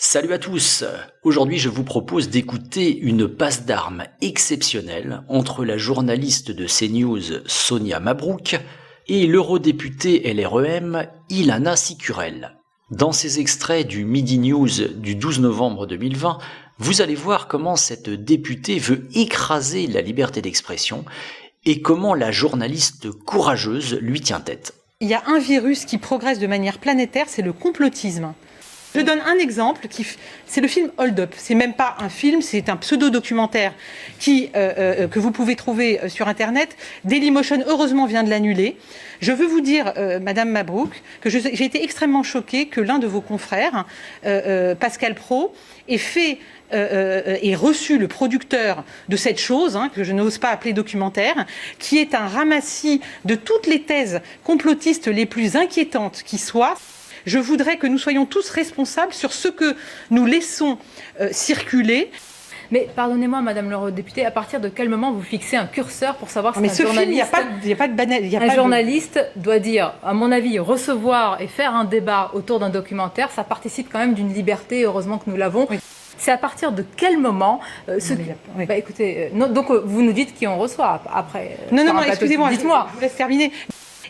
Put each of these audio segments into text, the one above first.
Salut à tous. Aujourd'hui, je vous propose d'écouter une passe d'armes exceptionnelle entre la journaliste de CNews Sonia Mabrouk et l'eurodéputé LREM Ilana Sicurel. Dans ces extraits du Midi News du 12 novembre 2020, vous allez voir comment cette députée veut écraser la liberté d'expression et comment la journaliste courageuse lui tient tête. Il y a un virus qui progresse de manière planétaire, c'est le complotisme. Je donne un exemple, c'est le film Hold Up. C'est même pas un film, c'est un pseudo-documentaire que vous pouvez trouver sur Internet. Dailymotion, heureusement, vient de l'annuler. Je veux vous dire, Madame Mabrouk, que j'ai été extrêmement choquée que l'un de vos confrères, Pascal Praud, ait reçu le producteur de cette chose, que je n'ose pas appeler documentaire, qui est un ramassis de toutes les thèses complotistes les plus inquiétantes qui soient. Je voudrais que nous soyons tous responsables sur ce que nous laissons circuler. Mais pardonnez-moi, Madame l'eurodéputée, à partir de quel moment vous fixez un curseur pour savoir si un journaliste... Il n'y a pas de banal. Un journaliste doit dire, à mon avis, recevoir et faire un débat autour d'un documentaire, ça participe quand même d'une liberté, heureusement que nous l'avons. Oui. C'est à partir de quel moment oui. Écoutez, donc vous nous dites qui on reçoit après. Non, excusez-moi, dites-moi. Je vous laisse terminer.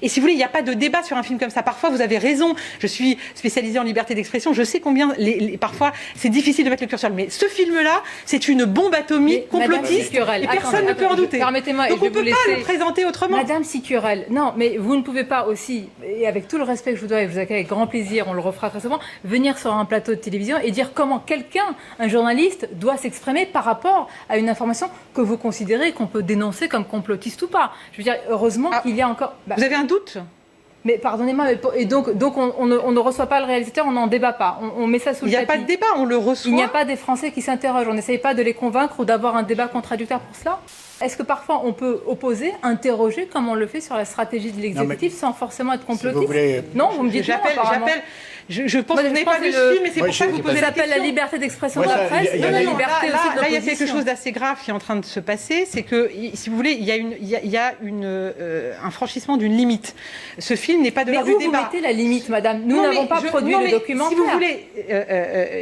Et si vous voulez, il n'y a pas de débat sur un film comme ça. Parfois, vous avez raison. Je suis spécialisée en liberté d'expression. Je sais combien, parfois, c'est difficile de mettre le curseur. Mais ce film-là, c'est une bombe atomique complotiste. Et personne ne peut en douter. Permettez-moi. Donc on ne peut pas le présenter autrement. Madame Sicurel, non, mais vous ne pouvez pas aussi, et avec tout le respect que je vous dois, et vous accueille avec grand plaisir, on le refera très souvent, venir sur un plateau de télévision et dire comment quelqu'un, un journaliste, doit s'exprimer par rapport à une information que vous considérez qu'on peut dénoncer comme complotiste ou pas. Je veux dire, heureusement qu'il y a encore... Vous avez un doute ? Mais pardonnez-moi, et donc on ne reçoit pas le réalisateur, on n'en débat pas, on met ça sous le tapis. Il n'y a pas de débat, on le reçoit. Il n'y a pas des Français qui s'interrogent, on n'essaye pas de les convaincre ou d'avoir un débat contradictoire pour cela. Est-ce que parfois on peut opposer, interroger, comme on le fait sur la stratégie de l'exécutif, sans forcément être complotiste? Si vous voulez... Non, vous me dites j'appelle. Je pense que vous n'avez pas vu ce film, et c'est pour ça que vous posez la question. Ça s'appelle la liberté d'expression de la presse, et la liberté aussi de l'opposition. Là, il y a quelque chose d'assez grave qui est en train de se passer, c'est que, si vous voulez, il y a un franchissement d'une limite. Ce film n'est pas de l'ordre du débat. Mais où vous mettez la limite, madame? Nous n'avons pas produit le documentaire. Si vous voulez...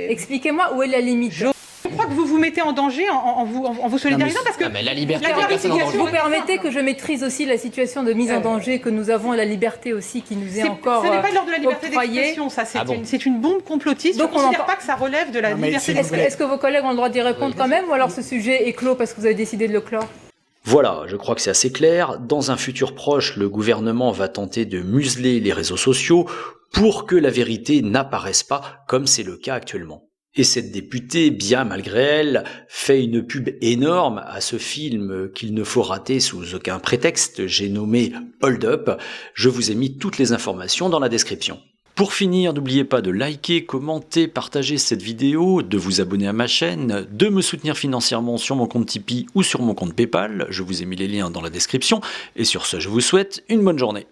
Expliquez-moi où est la limite. Je crois que vous vous mettez en danger en vous solidarisant parce que mais la liberté vous permettez que je maîtrise aussi la situation de mise en danger que nous avons et la liberté aussi qui nous est encore octroyée. Ce n'est pas de l'ordre de la liberté d'expression, ça c'est une bombe complotiste. Donc je ne considère pas que ça relève de la liberté d'expression. Est-ce que vos collègues ont le droit d'y répondre quand même, ou alors ce sujet est clos parce que vous avez décidé de le clore? Voilà, je crois que c'est assez clair. Dans un futur proche, le gouvernement va tenter de museler les réseaux sociaux pour que la vérité n'apparaisse pas comme c'est le cas actuellement. Et cette députée, bien malgré elle, fait une pub énorme à ce film qu'il ne faut rater sous aucun prétexte, j'ai nommé Hold Up. Je vous ai mis toutes les informations dans la description. Pour finir, n'oubliez pas de liker, commenter, partager cette vidéo, de vous abonner à ma chaîne, de me soutenir financièrement sur mon compte Tipeee ou sur mon compte Paypal. Je vous ai mis les liens dans la description. Et sur ce, je vous souhaite une bonne journée.